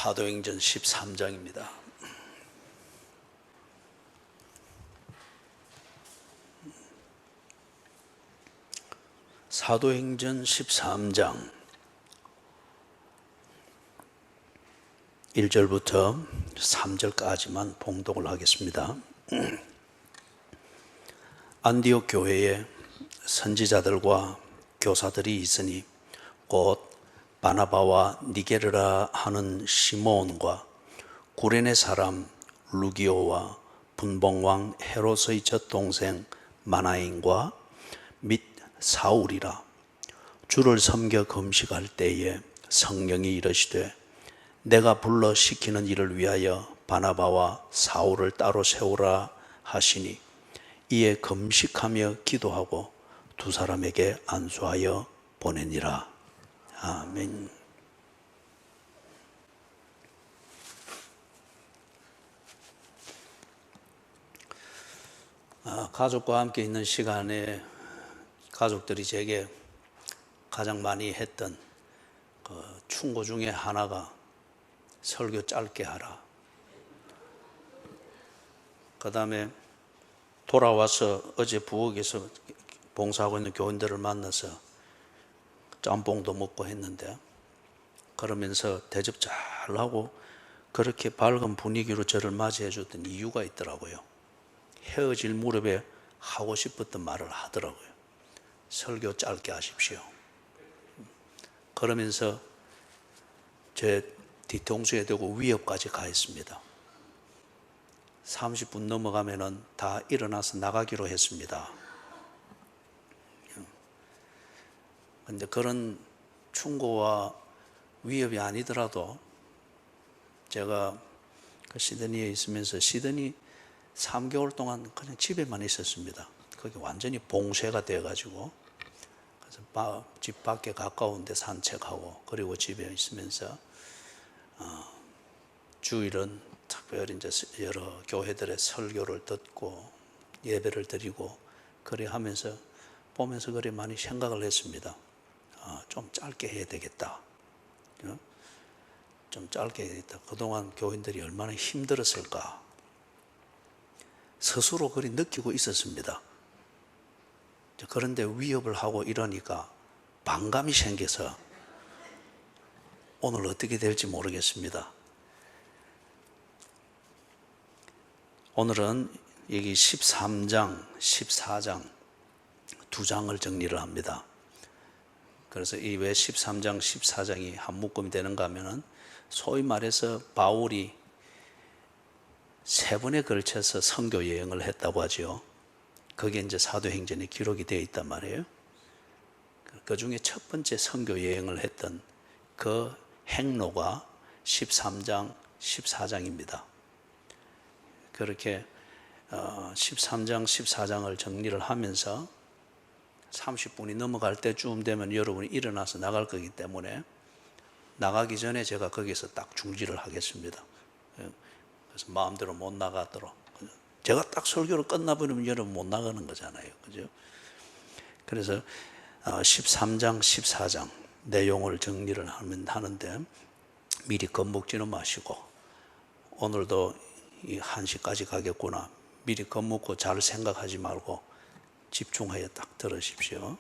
사도행전 13장입니다. 사도행전 13장 1절부터 3절까지만 봉독을 하겠습니다. 안디옥 교회에 선지자들과 교사들이 있으니 곧 바나바와 니게르라 하는 시므온과 구레네 사람 루기오와 분봉왕 헤롯의 젖동생 마나인과 및 사울이라. 주를 섬겨 금식할 때에 성령이 이르시되 내가 불러 시키는 일을 위하여 바나바와 사울을 따로 세우라 하시니 이에 금식하며 기도하고 두 사람에게 안수하여 보내니라. 아멘. 가족과 함께 있는 시간에 가족들이 제게 가장 많이 했던 그 충고 중에 하나가 설교 짧게 하라. 그 다음에 돌아와서 어제 부엌에서 봉사하고 있는 교인들을 만나서 짬뽕도 먹고 했는데 그러면서 대접 잘하고 그렇게 밝은 분위기로 저를 맞이해 줬던 이유가 있더라고요. 헤어질 무렵에 하고 싶었던 말을 하더라고요. 설교 짧게 하십시오. 그러면서 제 뒤통수에 대고 위협까지 가했습니다. 30분 넘어가면은 다 일어나서 나가기로 했습니다. 근데 그런 충고와 위협이 아니더라도 제가 그 시드니에 있으면서 시드니 3개월 동안 그냥 집에만 있었습니다. 거기 완전히 봉쇄가 돼가지고 그래서 집 밖에 가까운 데 산책하고 그리고 집에 있으면서 주일은 특별히 이제 여러 교회들의 설교를 듣고 예배를 드리고 그래 하면서 보면서 그래 많이 생각을 했습니다. 좀 짧게 해야 되겠다. 좀 짧게 해야 되겠다. 그동안 교인들이 얼마나 힘들었을까. 스스로 그리 느끼고 있었습니다. 그런데 위협을 하고 이러니까 반감이 생겨서 오늘 어떻게 될지 모르겠습니다. 오늘은 여기 13장, 14장 두 장을 정리를 합니다. 그래서 이 왜 13장, 14장이 한 묶음이 되는가 하면은 소위 말해서 바울이 3번에 걸쳐서 선교 여행을 했다고 하죠. 그게 이제 사도행전에 기록이 되어 있단 말이에요. 그 중에 첫 번째 선교 여행을 했던 그 행로가 13장, 14장입니다. 그렇게 13장, 14장을 정리를 하면서 30분이 넘어갈 때쯤 되면 여러분이 일어나서 나갈 거기 때문에 나가기 전에 제가 거기서 딱 중지를 하겠습니다. 그래서 마음대로 못 나가도록. 제가 딱 설교를 끝나버리면 여러분 못 나가는 거잖아요. 그죠? 그래서 13장, 14장 내용을 정리를 하는데 미리 겁먹지는 마시고 오늘도 이 1시까지 가겠구나. 미리 겁먹고 잘 생각하지 말고 집중하여 딱 들으십시오.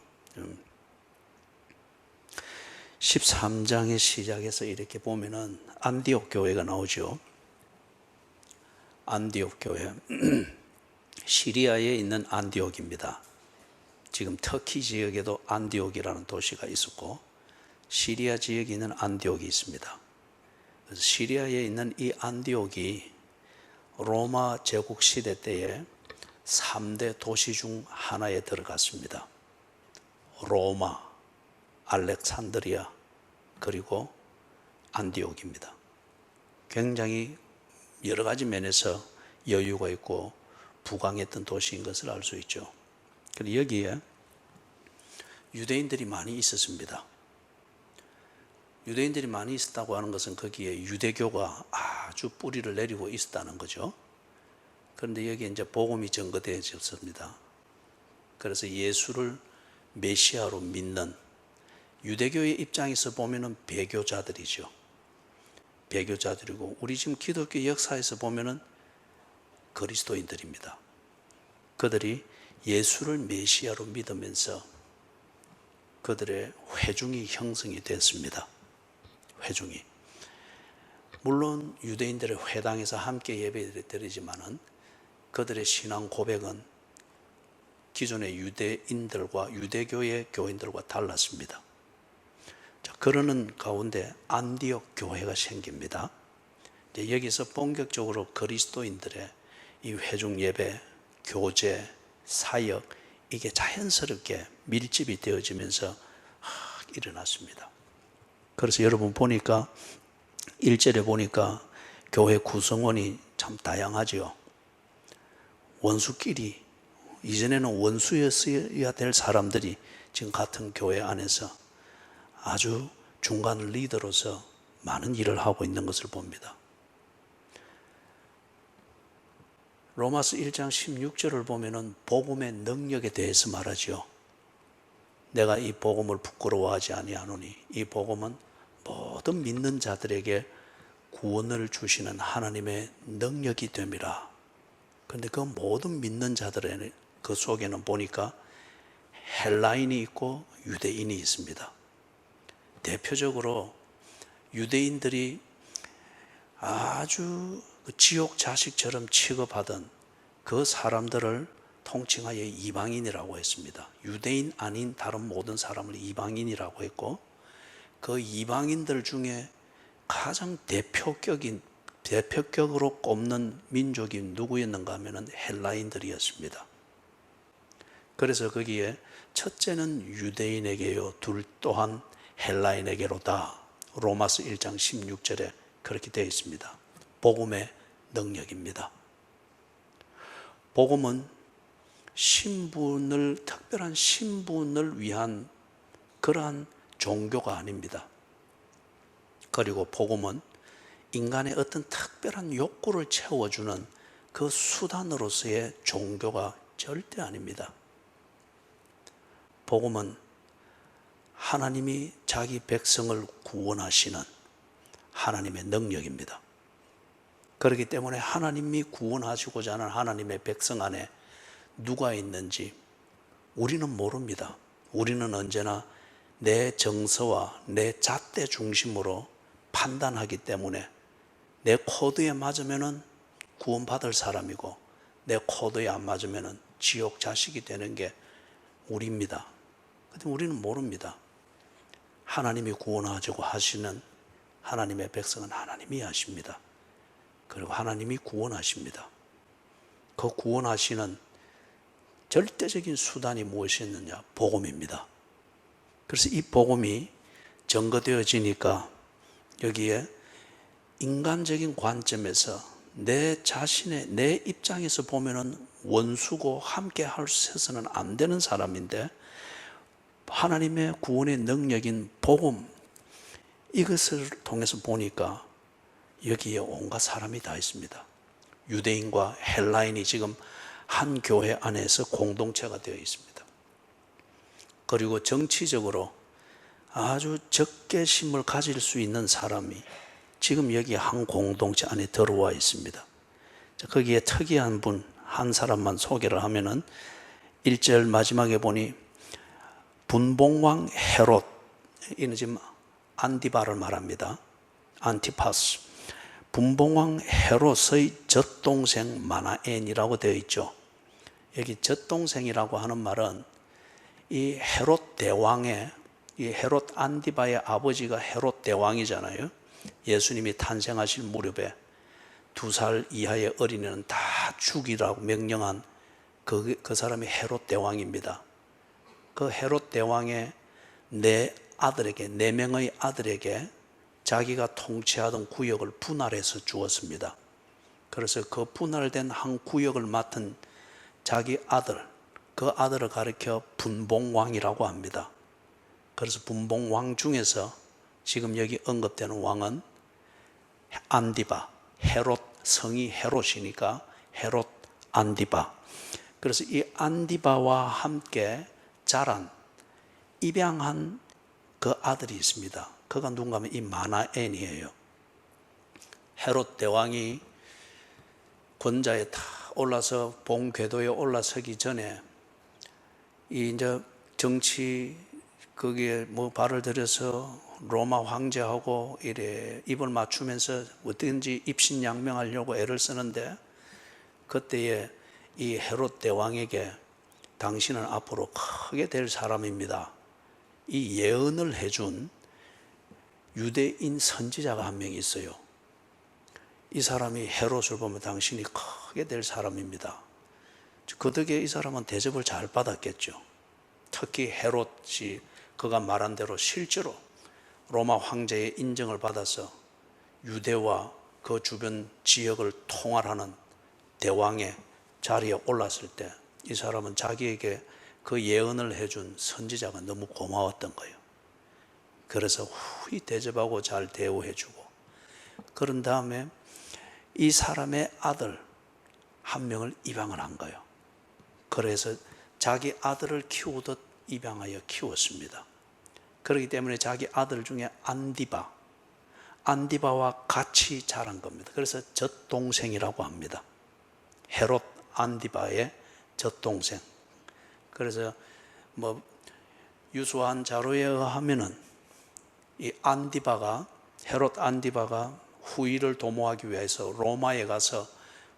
13장의 시작에서 이렇게 보면은 안디옥 교회가 나오죠. 안디옥 교회. 시리아에 있는 안디옥입니다. 지금 터키 지역에도 안디옥이라는 도시가 있었고 시리아 지역에 있는 안디옥이 있습니다. 그래서 시리아에 있는 이 안디옥이 로마 제국 시대 때에 3대 도시 중 하나에 들어갔습니다. 로마, 알렉산드리아, 그리고 안디옥입니다. 굉장히 여러 가지 면에서 여유가 있고 부강했던 도시인 것을 알 수 있죠. 그런데 여기에 유대인들이 많이 있었습니다. 유대인들이 많이 있었다고 하는 것은 거기에 유대교가 아주 뿌리를 내리고 있었다는 거죠. 그런데 여기에 이제 복음이 전거되어졌습니다. 그래서 예수를 메시아로 믿는 유대교의 입장에서 보면은 배교자들이죠. 배교자들이고 우리 지금 기독교 역사에서 보면은 그리스도인들입니다. 그들이 예수를 메시아로 믿으면서 그들의 회중이 형성이 됐습니다. 회중이. 물론 유대인들의 회당에서 함께 예배를 드리지만은 그들의 신앙 고백은 기존의 유대인들과 유대교의 교인들과 달랐습니다. 자, 그러는 가운데 안디옥 교회가 생깁니다. 이제 여기서 본격적으로 그리스도인들의 이 회중 예배, 교제, 사역 이게 자연스럽게 밀집이 되어지면서 일어났습니다. 그래서 여러분 보니까 1절에 보니까 교회 구성원이 참 다양하지요. 원수끼리, 이전에는 원수였어야 될 사람들이 지금 같은 교회 안에서 아주 중간 리더로서 많은 일을 하고 있는 것을 봅니다. 로마서 1장 16절을 보면은 복음의 능력에 대해서 말하지요. 내가 이 복음을 부끄러워하지 아니하노니 이 복음은 모든 믿는 자들에게 구원을 주시는 하나님의 능력이 됨이라. 그런데 그 모든 믿는 자들의 그 속에는 보니까 헬라인이 있고 유대인이 있습니다. 대표적으로 유대인들이 아주 지옥 자식처럼 취급하던 그 사람들을 통칭하여 이방인이라고 했습니다. 유대인 아닌 다른 모든 사람을 이방인이라고 했고, 그 이방인들 중에 가장 대표격으로 꼽는 민족이 누구였는가 하면 헬라인들이었습니다. 그래서 거기에 첫째는 유대인에게요, 둘 또한 헬라인에게로다. 로마서 1장 16절에 그렇게 되어 있습니다. 복음의 능력입니다. 복음은 특별한 신분을 위한 그러한 종교가 아닙니다. 그리고 복음은 인간의 어떤 특별한 욕구를 채워주는 그 수단으로서의 종교가 절대 아닙니다. 복음은 하나님이 자기 백성을 구원하시는 하나님의 능력입니다. 그렇기 때문에 하나님이 구원하시고자 하는 하나님의 백성 안에 누가 있는지 우리는 모릅니다. 우리는 언제나 내 정서와 내 잣대 중심으로 판단하기 때문에 내 코드에 맞으면 구원받을 사람이고 내 코드에 안 맞으면 지옥 자식이 되는 게 우리입니다. 근데 우리는 모릅니다. 하나님이 구원하자고 하시는 하나님의 백성은 하나님이 하십니다. 그리고 하나님이 구원하십니다. 그 구원하시는 절대적인 수단이 무엇이었느냐? 복음입니다. 그래서 이 복음이 증거되어지니까 여기에 인간적인 관점에서 내 입장에서 보면은 원수고 함께 하셔서는 안 되는 사람인데 하나님의 구원의 능력인 복음, 이것을 통해서 보니까 여기에 온갖 사람이 다 있습니다. 유대인과 헬라인이 지금 한 교회 안에서 공동체가 되어 있습니다. 그리고 정치적으로 아주 적개심을 가질 수 있는 사람이 지금 여기 한 공동체 안에 들어와 있습니다. 거기에 특이한 분 한 사람만 소개를 하면은 1절 마지막에 보니 분봉왕 헤롯, 이는 지금 안디바를 말합니다. 안티파스. 분봉왕 헤롯의 젖동생 마나엔이라고 되어 있죠. 여기 젖동생이라고 하는 말은 이 헤롯 대왕의, 이 헤롯 안디바의 아버지가 헤롯 대왕이잖아요. 예수님이 탄생하실 무렵에 2살 이하의 어린이는 다 죽이라고 명령한 그 사람이 헤롯 대왕입니다. 그 헤롯 대왕의 4명의 아들에게 자기가 통치하던 구역을 분할해서 주었습니다. 그래서 그 분할된 한 구역을 맡은 자기 아들, 그 아들을 가리켜 분봉왕이라고 합니다. 그래서 분봉왕 중에서 지금 여기 언급되는 왕은 안디바, 헤롯, 성이 헤롯이니까 헤롯 안디바. 그래서 이 안디바와 함께 자란, 입양한 그 아들이 있습니다. 그가 누군가 하면 이 마나엔이에요. 헤롯 대왕이 권자에 다 올라서 본궤도에 올라서기 전에 이 이제 정치 거기에 뭐 발을 들여서 로마 황제하고 이래 입을 맞추면서 어떻게든지 입신양명하려고 애를 쓰는데, 그때에 이 헤롯 대왕에게 당신은 앞으로 크게 될 사람입니다, 이 예언을 해준 유대인 선지자가 한 명 있어요. 이 사람이 헤롯을 보면 당신이 크게 될 사람입니다. 그 덕에 이 사람은 대접을 잘 받았겠죠. 특히 헤롯이 그가 말한 대로 실제로 로마 황제의 인정을 받아서 유대와 그 주변 지역을 통할하는 대왕의 자리에 올랐을 때 이 사람은 자기에게 그 예언을 해준 선지자가 너무 고마웠던 거예요. 그래서 후히 대접하고 잘 대우해주고, 그런 다음에 이 사람의 아들 한 명을 입양을 한 거예요. 그래서 자기 아들을 키우듯 입양하여 키웠습니다. 그렇기 때문에 자기 아들 중에 안디바와 같이 자란 겁니다. 그래서 젖동생이라고 합니다. 헤롯 안디바의 젖동생. 그래서 뭐 유수한 자료에 의하면은 이 헤롯 안디바가 후위를 도모하기 위해서 로마에 가서,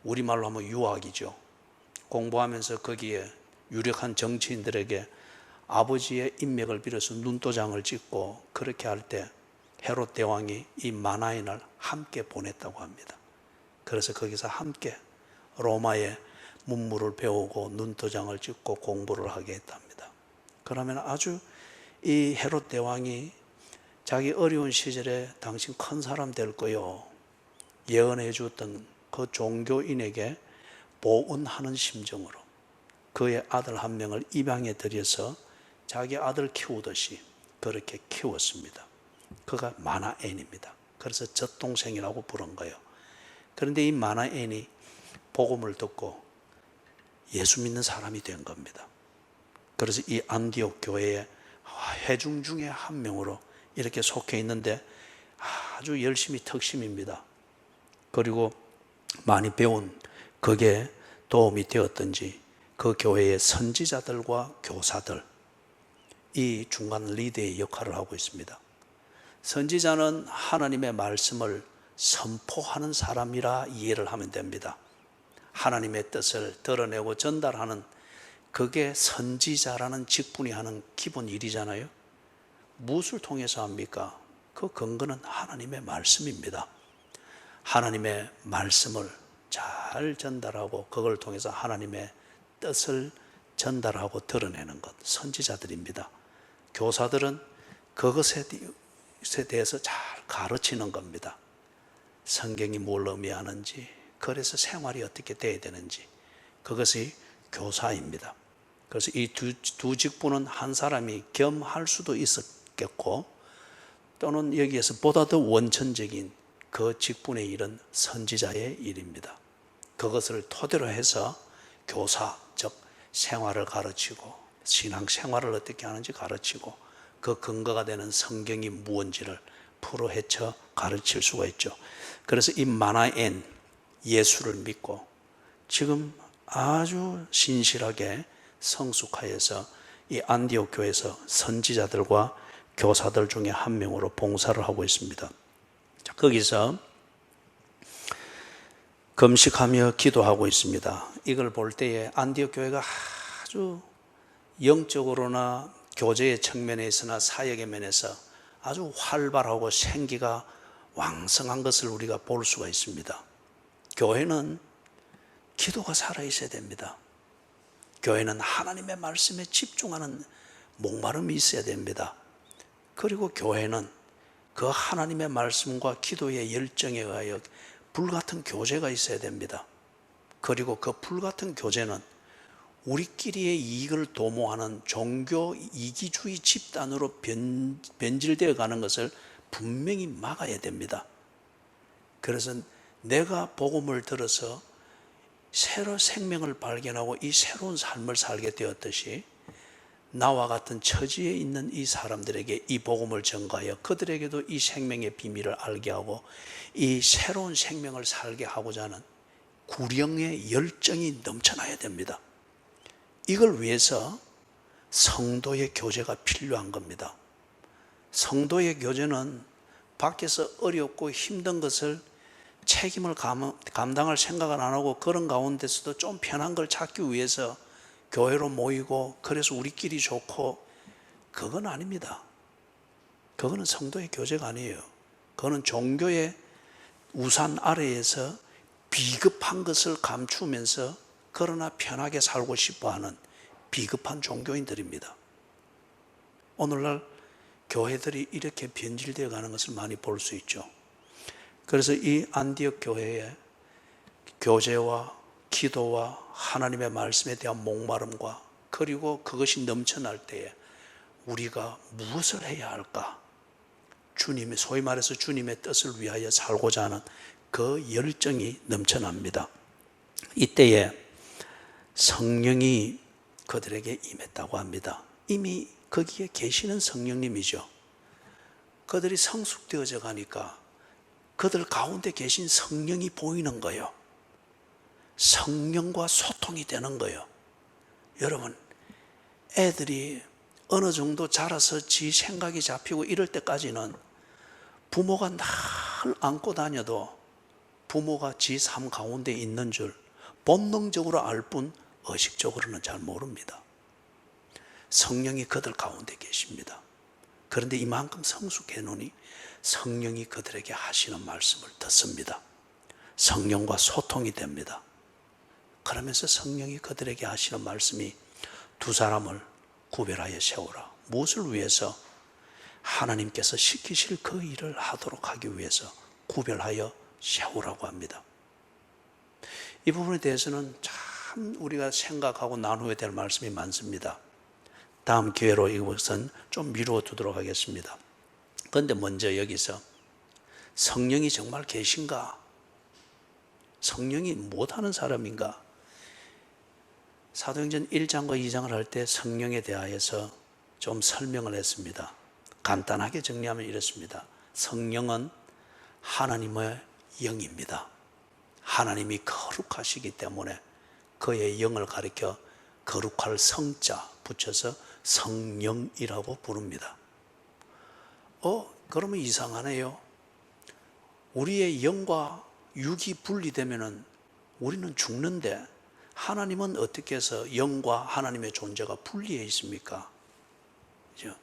우리말로 하면 유학이죠, 공부하면서 거기에 유력한 정치인들에게 아버지의 인맥을 빌어서 눈도장을 찍고, 그렇게 할 때 헤롯 대왕이 이 마나엔을 함께 보냈다고 합니다. 그래서 거기서 함께 로마의 문물을 배우고 눈도장을 찍고 공부를 하게 했답니다. 그러면 아주 이 헤롯 대왕이 자기 어려운 시절에 당신 큰 사람 될 거요 예언해 주었던 그 종교인에게 보은하는 심정으로 그의 아들 한 명을 입양해 들여서 자기 아들 키우듯이 그렇게 키웠습니다. 그가 마나엔입니다. 그래서 젖동생이라고 부른 거예요. 그런데 이 마나엔이 복음을 듣고 예수 믿는 사람이 된 겁니다. 그래서 이 안디옥 교회의 회중 중에 한 명으로 이렇게 속해 있는데 아주 열심히 특심입니다. 그리고 많이 배운 그게 도움이 되었던지 그 교회의 선지자들과 교사들, 이 중간 리더의 역할을 하고 있습니다. 선지자는 하나님의 말씀을 선포하는 사람이라 이해를 하면 됩니다. 하나님의 뜻을 드러내고 전달하는, 그게 선지자라는 직분이 하는 기본 일이잖아요. 무엇을 통해서 합니까? 그 근거는 하나님의 말씀입니다. 하나님의 말씀을 잘 전달하고 그걸 통해서 하나님의 뜻을 전달하고 드러내는 것, 선지자들입니다. 교사들은 그것에 대해서 잘 가르치는 겁니다. 성경이 뭘 의미하는지, 그래서 생활이 어떻게 돼야 되는지, 그것이 교사입니다. 그래서 이 두 직분은 한 사람이 겸할 수도 있었겠고, 또는 여기에서 보다 더 원천적인 그 직분의 일은 선지자의 일입니다. 그것을 토대로 해서 교사, 즉 생활을 가르치고 신앙생활을 어떻게 하는지 가르치고 그 근거가 되는 성경이 무엇인지를 풀어헤쳐 가르칠 수가 있죠. 그래서 이 마나엔, 예수를 믿고 지금 아주 신실하게 성숙하여서 이 안디옥 교회에서 선지자들과 교사들 중에 한 명으로 봉사를 하고 있습니다. 자, 거기서 금식하며 기도하고 있습니다. 이걸 볼 때에 안디옥 교회가 아주 영적으로나 교제의 측면에서나 사역의 면에서 아주 활발하고 생기가 왕성한 것을 우리가 볼 수가 있습니다. 교회는 기도가 살아있어야 됩니다. 교회는 하나님의 말씀에 집중하는 목마름이 있어야 됩니다. 그리고 교회는 그 하나님의 말씀과 기도의 열정에 의하여 불같은 교제가 있어야 됩니다. 그리고 그 불같은 교제는 우리끼리의 이익을 도모하는 종교 이기주의 집단으로 변질되어 가는 것을 분명히 막아야 됩니다. 그래서 내가 복음을 들어서 새로 생명을 발견하고 이 새로운 삶을 살게 되었듯이 나와 같은 처지에 있는 이 사람들에게 이 복음을 전가하여 그들에게도 이 생명의 비밀을 알게 하고 이 새로운 생명을 살게 하고자 하는 구령의 열정이 넘쳐나야 됩니다. 이걸 위해서 성도의 교제가 필요한 겁니다. 성도의 교제는 밖에서 어렵고 힘든 것을 책임을 감당할 생각을 안 하고 그런 가운데서도 좀 편한 걸 찾기 위해서 교회로 모이고 그래서 우리끼리 좋고, 그건 아닙니다. 그거는 성도의 교제가 아니에요. 그거는 종교의 우산 아래에서 비급한 것을 감추면서 그러나 편하게 살고 싶어하는 비급한 종교인들입니다. 오늘날 교회들이 이렇게 변질되어 가는 것을 많이 볼 수 있죠. 그래서 이 안디옥 교회의 교제와 기도와 하나님의 말씀에 대한 목마름과 그리고 그것이 넘쳐날 때에 우리가 무엇을 해야 할까? 주님의, 소위 말해서 주님의 뜻을 위하여 살고자 하는 그 열정이 넘쳐납니다. 이때에 성령이 그들에게 임했다고 합니다. 이미 거기에 계시는 성령님이죠. 그들이 성숙되어져 가니까 그들 가운데 계신 성령이 보이는 거예요. 성령과 소통이 되는 거예요. 여러분, 애들이 어느 정도 자라서 지 생각이 잡히고 이럴 때까지는 부모가 늘 안고 다녀도 부모가 지 삶 가운데 있는 줄 본능적으로 알 뿐 의식적으로는 잘 모릅니다. 성령이 그들 가운데 계십니다. 그런데 이만큼 성숙해 놓으니 성령이 그들에게 하시는 말씀을 듣습니다. 성령과 소통이 됩니다. 그러면서 성령이 그들에게 하시는 말씀이 두 사람을 구별하여 세우라. 무엇을 위해서? 하나님께서 시키실 그 일을 하도록 하기 위해서 구별하여 세우라고 합니다. 이 부분에 대해서는 참 우리가 생각하고 나누어야 될 말씀이 많습니다. 다음 기회로 이것은 좀 미루어 두도록 하겠습니다. 그런데 먼저 여기서 성령이 정말 계신가? 성령이 못하는 사람인가? 사도행전 1장과 2장을 할 때 성령에 대하여서 좀 설명을 했습니다. 간단하게 정리하면 이렇습니다. 성령은 하나님의 영입니다. 하나님이 거룩하시기 때문에 그의 영을 가리켜 거룩할 성자 붙여서 성령이라고 부릅니다. 그러면 이상하네요. 우리의 영과 육이 분리되면 우리는 죽는데 하나님은 어떻게 해서 영과 하나님의 존재가 분리해 있습니까? 그렇죠?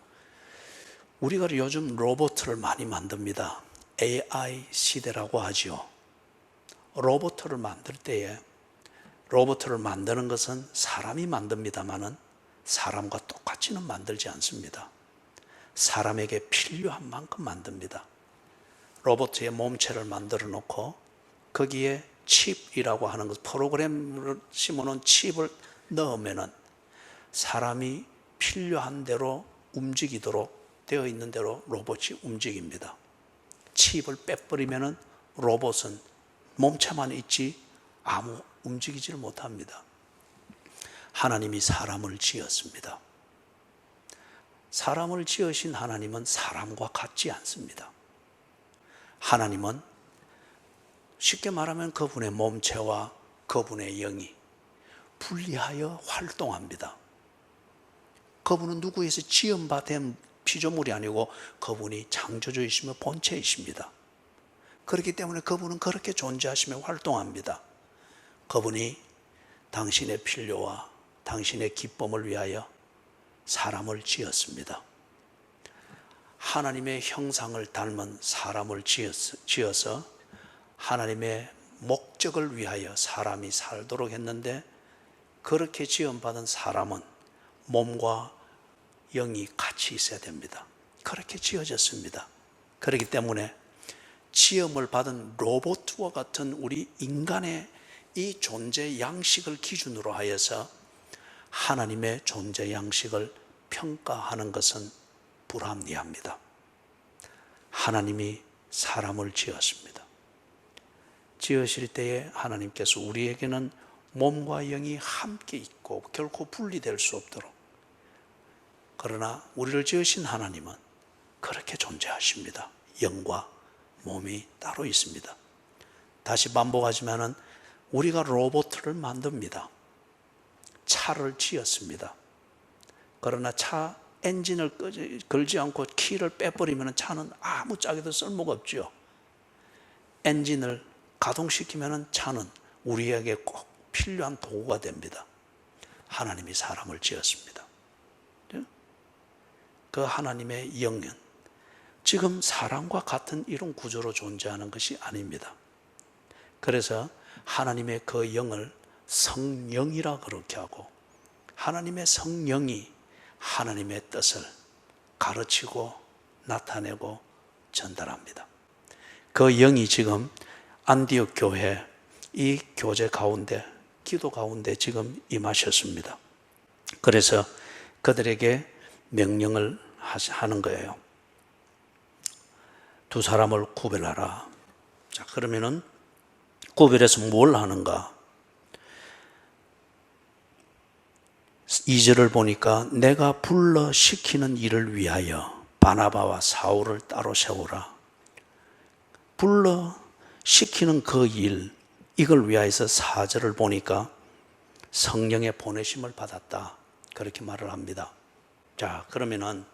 우리가 요즘 로봇을 많이 만듭니다. AI 시대라고 하죠. 로봇을 만들 때에 로봇을 만드는 것은 사람이 만듭니다만은 사람과 똑같이는 만들지 않습니다. 사람에게 필요한 만큼 만듭니다. 로봇의 몸체를 만들어 놓고 거기에 칩이라고 하는 것, 프로그램을 심어놓은 칩을 넣으면은 사람이 필요한 대로 움직이도록 되어 있는 대로 로봇이 움직입니다. 칩을 빼버리면은 로봇은 몸체만 있지 아무 움직이지를 못합니다. 하나님이 사람을 지었습니다. 사람을 지으신 하나님은 사람과 같지 않습니다. 하나님은 쉽게 말하면 그분의 몸체와 그분의 영이 분리하여 활동합니다. 그분은 누구에서 지음받은 피조물이 아니고 그분이 창조주이시며 본체이십니다. 그렇기 때문에 그분은 그렇게 존재하시며 활동합니다. 그분이 당신의 필요와 당신의 기쁨을 위하여 사람을 지었습니다. 하나님의 형상을 닮은 사람을 지어서 하나님의 목적을 위하여 사람이 살도록 했는데, 그렇게 지음받은 사람은 몸과 영이 같이 있어야 됩니다. 그렇게 지어졌습니다. 그렇기 때문에 지음을 받은 로봇과 같은 우리 인간의 이 존재 양식을 기준으로 하여서 하나님의 존재 양식을 평가하는 것은 불합리합니다. 하나님이 사람을 지었습니다. 지으실 때에 하나님께서 우리에게는 몸과 영이 함께 있고 결코 분리될 수 없도록 그러나 우리를 지으신 하나님은 그렇게 존재하십니다. 영과 몸이 따로 있습니다. 다시 반복하지만은 우리가 로봇을 만듭니다. 차를 지었습니다. 그러나 차 엔진을 걸지 않고 키를 빼버리면 차는 아무 짝에도 쓸모가 없죠. 엔진을 가동시키면 차는 우리에게 꼭 필요한 도구가 됩니다. 하나님이 사람을 지었습니다. 그 하나님의 영은 지금 사람과 같은 이런 구조로 존재하는 것이 아닙니다. 그래서 하나님의 그 영을 성령이라 그렇게 하고, 하나님의 성령이 하나님의 뜻을 가르치고 나타내고 전달합니다. 그 영이 지금 안디옥 교회 이 교제 가운데, 기도 가운데 지금 임하셨습니다. 그래서 그들에게 명령을 하는 거예요. 두 사람을 구별하라. 자, 그러면은 구별해서 뭘 하는가? 2절을 보니까 내가 불러 시키는 일을 위하여 바나바와 사울을 따로 세우라. 불러 시키는 그 일, 이걸 위하여서 4절을 보니까 성령의 보내심을 받았다, 그렇게 말을 합니다. 자, 그러면은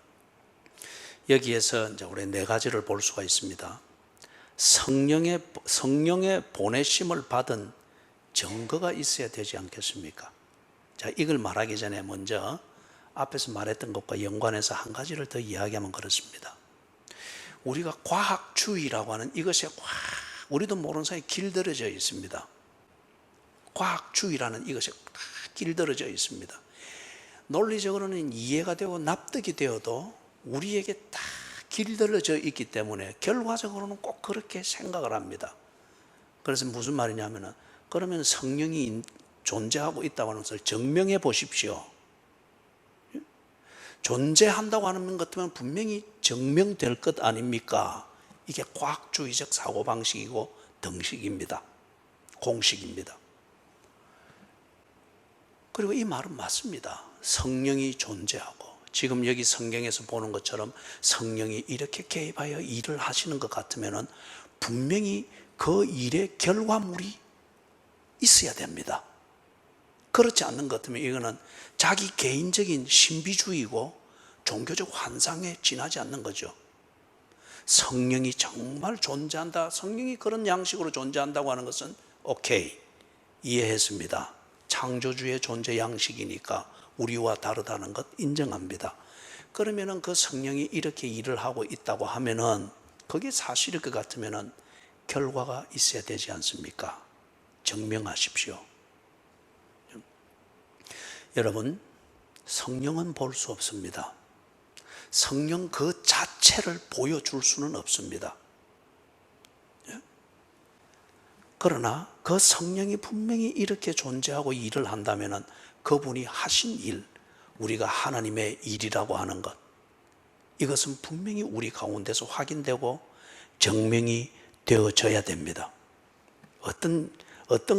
여기에서 이제 우리 네 가지를 볼 수가 있습니다. 성령의 보내심을 받은 증거가 있어야 되지 않겠습니까? 자, 이걸 말하기 전에 먼저 앞에서 말했던 것과 연관해서 한 가지를 더 이야기하면 그렇습니다. 우리가 과학주의라고 하는 이것에 우리도 모르는 사이에 길들여져 있습니다. 과학주의라는 이것에 길들여져 있습니다. 논리적으로는 이해가 되고 납득이 되어도 우리에게 다 길들여져 있기 때문에 결과적으로는 꼭 그렇게 생각을 합니다. 그래서 무슨 말이냐면은, 그러면 성령이 존재하고 있다고 하는 것을 증명해 보십시오. 존재한다고 하는 것 같으면 분명히 증명될 것 아닙니까? 이게 과학주의적 사고방식이고 등식입니다. 공식입니다. 그리고 이 말은 맞습니다. 성령이 존재하고, 지금 여기 성경에서 보는 것처럼 성령이 이렇게 개입하여 일을 하시는 것 같으면 분명히 그 일의 결과물이 있어야 됩니다. 그렇지 않는 것 같으면 이거는 자기 개인적인 신비주의고 종교적 환상에 지나지 않는 거죠. 성령이 정말 존재한다, 성령이 그런 양식으로 존재한다고 하는 것은 오케이, 이해했습니다. 창조주의 존재 양식이니까 우리와 다르다는 것 인정합니다. 그러면은 그 성령이 이렇게 일을 하고 있다고 하면은 그게 사실일 것 같으면은 결과가 있어야 되지 않습니까? 증명하십시오. 여러분, 성령은 볼 수 없습니다. 성령 그 자체를 보여줄 수는 없습니다. 그러나 그 성령이 분명히 이렇게 존재하고 일을 한다면 그분이 하신 일, 우리가 하나님의 일이라고 하는 것, 이것은 분명히 우리 가운데서 확인되고 증명이 되어져야 됩니다. 어떤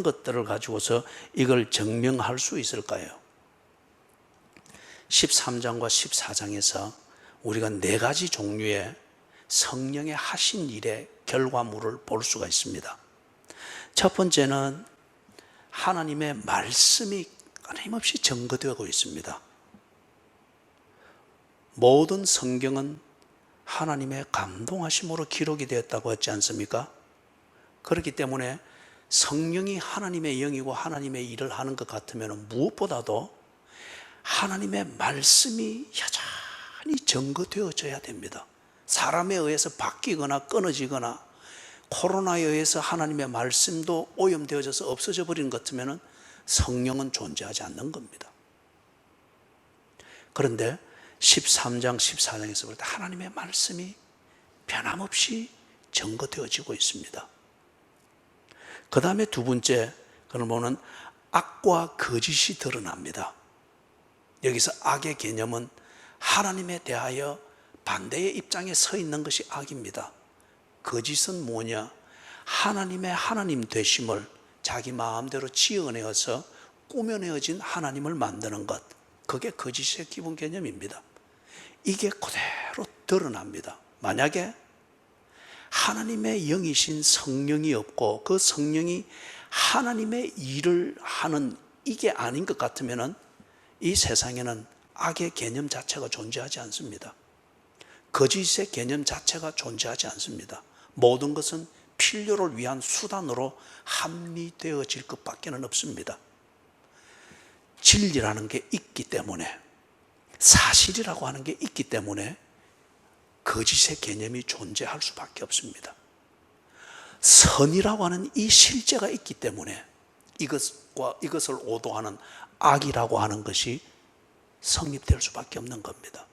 것들을 가지고서 이걸 증명할 수 있을까요? 13장과 14장에서 우리가 네 가지 종류의 성령의 하신 일의 결과물을 볼 수가 있습니다. 첫 번째는 하나님의 말씀이 끊임없이 증거되고 있습니다. 모든 성경은 하나님의 감동하심으로 기록이 되었다고 했지 않습니까? 그렇기 때문에 성령이 하나님의 영이고 하나님의 일을 하는 것 같으면 무엇보다도 하나님의 말씀이 여전히 증거되어져야 됩니다. 사람에 의해서 바뀌거나 끊어지거나 코로나에 의해서 하나님의 말씀도 오염되어져서 없어져 버리는 것 같으면 성령은 존재하지 않는 겁니다. 그런데 13장, 14장에서 볼 때 하나님의 말씀이 변함없이 증거되어지고 있습니다. 그 다음에 두 번째, 그러면은 악과 거짓이 드러납니다. 여기서 악의 개념은 하나님에 대하여 반대의 입장에 서 있는 것이 악입니다. 거짓은 뭐냐? 하나님의 하나님 되심을 자기 마음대로 지어내어서 꾸며내어진 하나님을 만드는 것, 그게 거짓의 기본 개념입니다. 이게 그대로 드러납니다. 만약에 하나님의 영이신 성령이 없고 그 성령이 하나님의 일을 하는 이게 아닌 것 같으면 이 세상에는 악의 개념 자체가 존재하지 않습니다. 거짓의 개념 자체가 존재하지 않습니다. 모든 것은 필요를 위한 수단으로 합리되어질 것밖에는 없습니다. 진리라는 게 있기 때문에, 사실이라고 하는 게 있기 때문에 거짓의 개념이 존재할 수밖에 없습니다. 선이라고 하는 이 실제가 있기 때문에 이것을 오도하는 악이라고 하는 것이 성립될 수밖에 없는 겁니다.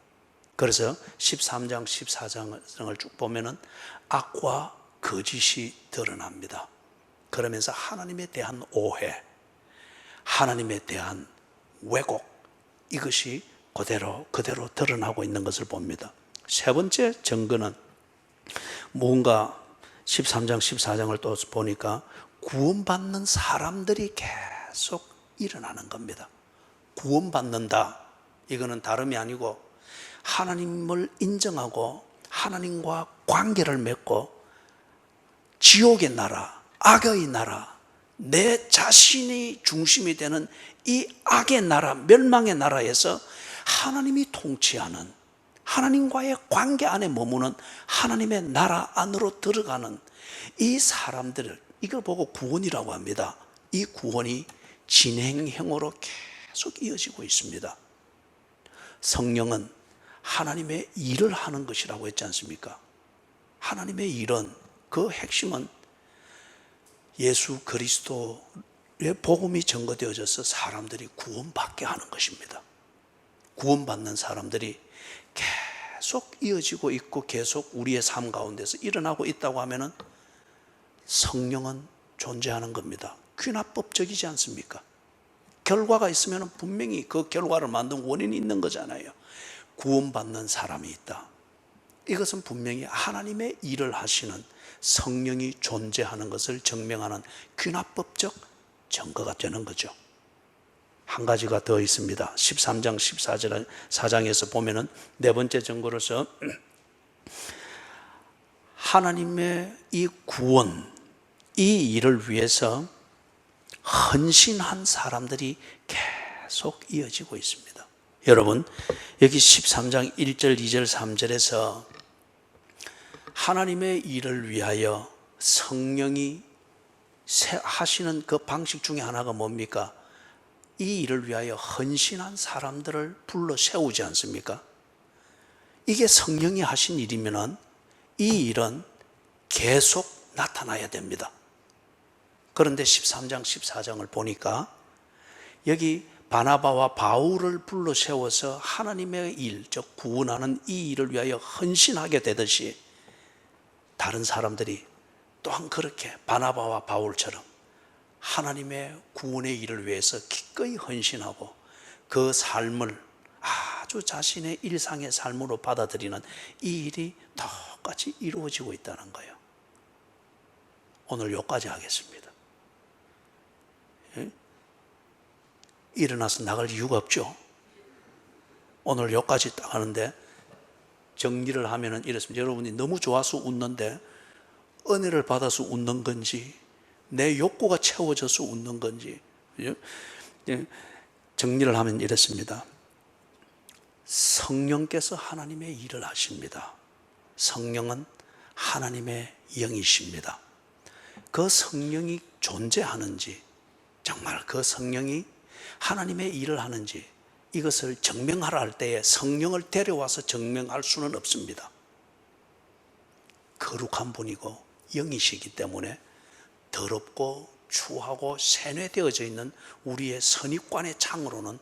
그래서 13장, 14장을 쭉 보면은 악과 거짓이 드러납니다. 그러면서 하나님에 대한 오해, 하나님에 대한 왜곡, 이것이 그대로 드러나고 있는 것을 봅니다. 세 번째 증거는 뭔가 13장, 14장을 또 보니까 구원받는 사람들이 계속 일어나는 겁니다. 구원받는다. 이거는 다름이 아니고 하나님을 인정하고 하나님과 관계를 맺고 지옥의 나라, 악의 나라, 내 자신이 중심이 되는 이 악의 나라, 멸망의 나라에서 하나님이 통치하는, 하나님과의 관계 안에 머무는 하나님의 나라 안으로 들어가는 이 사람들을, 이걸 보고 구원이라고 합니다. 이 구원이 진행형으로 계속 이어지고 있습니다. 성령은 하나님의 일을 하는 것이라고 했지 않습니까? 하나님의 일은, 그 핵심은 예수 그리스도의 복음이 증거되어져서 사람들이 구원받게 하는 것입니다. 구원받는 사람들이 계속 이어지고 있고 계속 우리의 삶 가운데서 일어나고 있다고 하면은 성령은 존재하는 겁니다. 귀납법적이지 않습니까? 결과가 있으면 분명히 그 결과를 만든 원인이 있는 거잖아요. 구원받는 사람이 있다. 이것은 분명히 하나님의 일을 하시는 성령이 존재하는 것을 증명하는 귀납법적 증거가 되는 거죠. 한 가지가 더 있습니다. 13장 14장에서 보면은 네 번째 증거로서 하나님의 이 구원, 이 일을 위해서 헌신한 사람들이 계속 이어지고 있습니다. 여러분, 여기 13장 1절, 2절, 3절에서 하나님의 일을 위하여 성령이 하시는 그 방식 중에 하나가 뭡니까? 이 일을 위하여 헌신한 사람들을 불러 세우지 않습니까? 이게 성령이 하신 일이면은 이 일은 계속 나타나야 됩니다. 그런데 13장, 14장을 보니까 여기 바나바와 바울을 불러 세워서 하나님의 일, 즉 구원하는 이 일을 위하여 헌신하게 되듯이 다른 사람들이 또한 그렇게 바나바와 바울처럼 하나님의 구원의 일을 위해서 기꺼이 헌신하고 그 삶을 아주 자신의 일상의 삶으로 받아들이는 이 일이 똑같이 이루어지고 있다는 거예요. 오늘 여기까지 하겠습니다. 일어나서 나갈 이유가 없죠. 오늘 여기까지 딱 하는데 정리를 하면은 이렇습니다. 여러분이 너무 좋아서 웃는데 은혜를 받아서 웃는 건지 내 욕구가 채워져서 웃는 건지 정리를 하면 이렇습니다. 성령께서 하나님의 일을 하십니다. 성령은 하나님의 영이십니다. 그 성령이 존재하는지, 정말 그 성령이 하나님의 일을 하는지, 이것을 증명하라 할 때에 성령을 데려와서 증명할 수는 없습니다. 거룩한 분이고 영이시기 때문에 더럽고 추하고 세뇌되어져 있는 우리의 선입관의 창으로는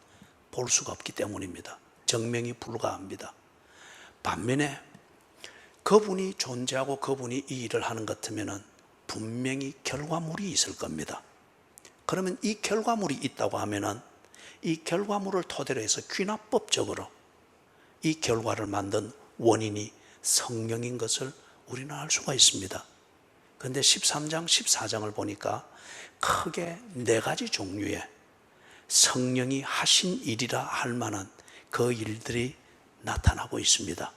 볼 수가 없기 때문입니다. 증명이 불가합니다. 반면에 그분이 존재하고 그분이 이 일을 하는 것 같으면 분명히 결과물이 있을 겁니다. 그러면 이 결과물이 있다고 하면은 이 결과물을 토대로 해서 귀납법적으로 이 결과를 만든 원인이 성령인 것을 우리는 알 수가 있습니다. 그런데 13장, 14장을 보니까 크게 네 가지 종류의 성령이 하신 일이라 할 만한 그 일들이 나타나고 있습니다.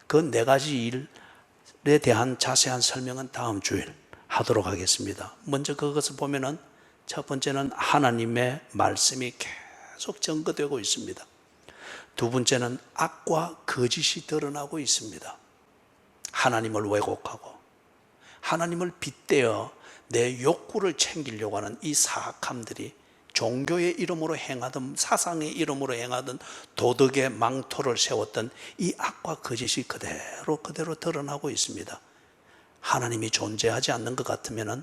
그 네 가지 일에 대한 자세한 설명은 다음 주일 하도록 하겠습니다. 먼저 그것을 보면은 첫 번째는 하나님의 말씀이 계속 증거되고 있습니다. 두 번째는 악과 거짓이 드러나고 있습니다. 하나님을 왜곡하고 하나님을 빗대어 내 욕구를 챙기려고 하는 이 사악함들이 종교의 이름으로 행하던, 사상의 이름으로 행하던, 도덕의 망토를 세웠던 이 악과 거짓이 그대로 드러나고 있습니다. 하나님이 존재하지 않는 것 같으면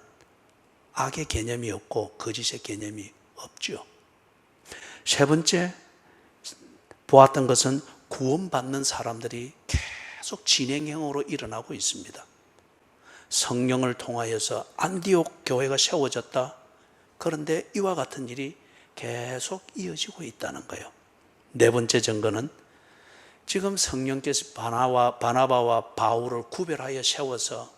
악의 개념이 없고 거짓의 개념이 없죠. 세 번째 보았던 것은 구원받는 사람들이 계속 진행형으로 일어나고 있습니다. 성령을 통하여서 안디옥 교회가 세워졌다. 그런데 이와 같은 일이 계속 이어지고 있다는 거예요. 네 번째 증거는 지금 성령께서 바나바와 바울을 구별하여 세워서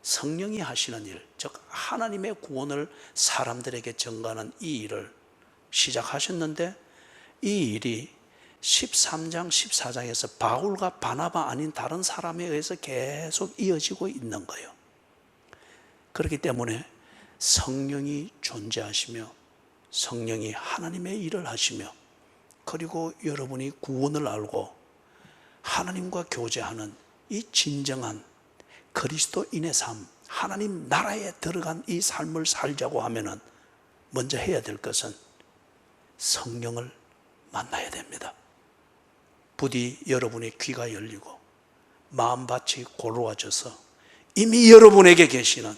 성령이 하시는 일, 즉 하나님의 구원을 사람들에게 전가하는 이 일을 시작하셨는데, 이 일이 13장, 14장에서 바울과 바나바 아닌 다른 사람에 의해서 계속 이어지고 있는 거예요. 그렇기 때문에 성령이 존재하시며 성령이 하나님의 일을 하시며, 그리고 여러분이 구원을 알고 하나님과 교제하는 이 진정한 그리스도인의 삶, 하나님 나라에 들어간 이 삶을 살자고 하면은 먼저 해야 될 것은 성령을 만나야 됩니다. 부디 여러분의 귀가 열리고 마음밭이 고루어져서 이미 여러분에게 계시는,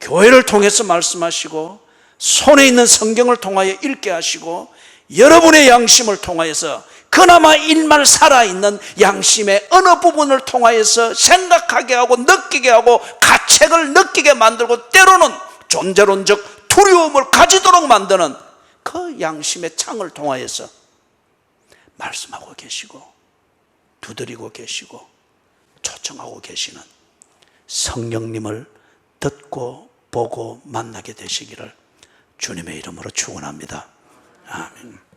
교회를 통해서 말씀하시고 손에 있는 성경을 통하여 읽게 하시고 여러분의 양심을 통하여서 그나마 일말 살아있는 양심의 어느 부분을 통하여서 생각하게 하고 느끼게 하고 가책을 느끼게 만들고 때로는 존재론적 두려움을 가지도록 만드는 그 양심의 창을 통하여서 말씀하고 계시고 두드리고 계시고 초청하고 계시는 성령님을 듣고 보고 만나게 되시기를 주님의 이름으로 축원합니다. 아멘.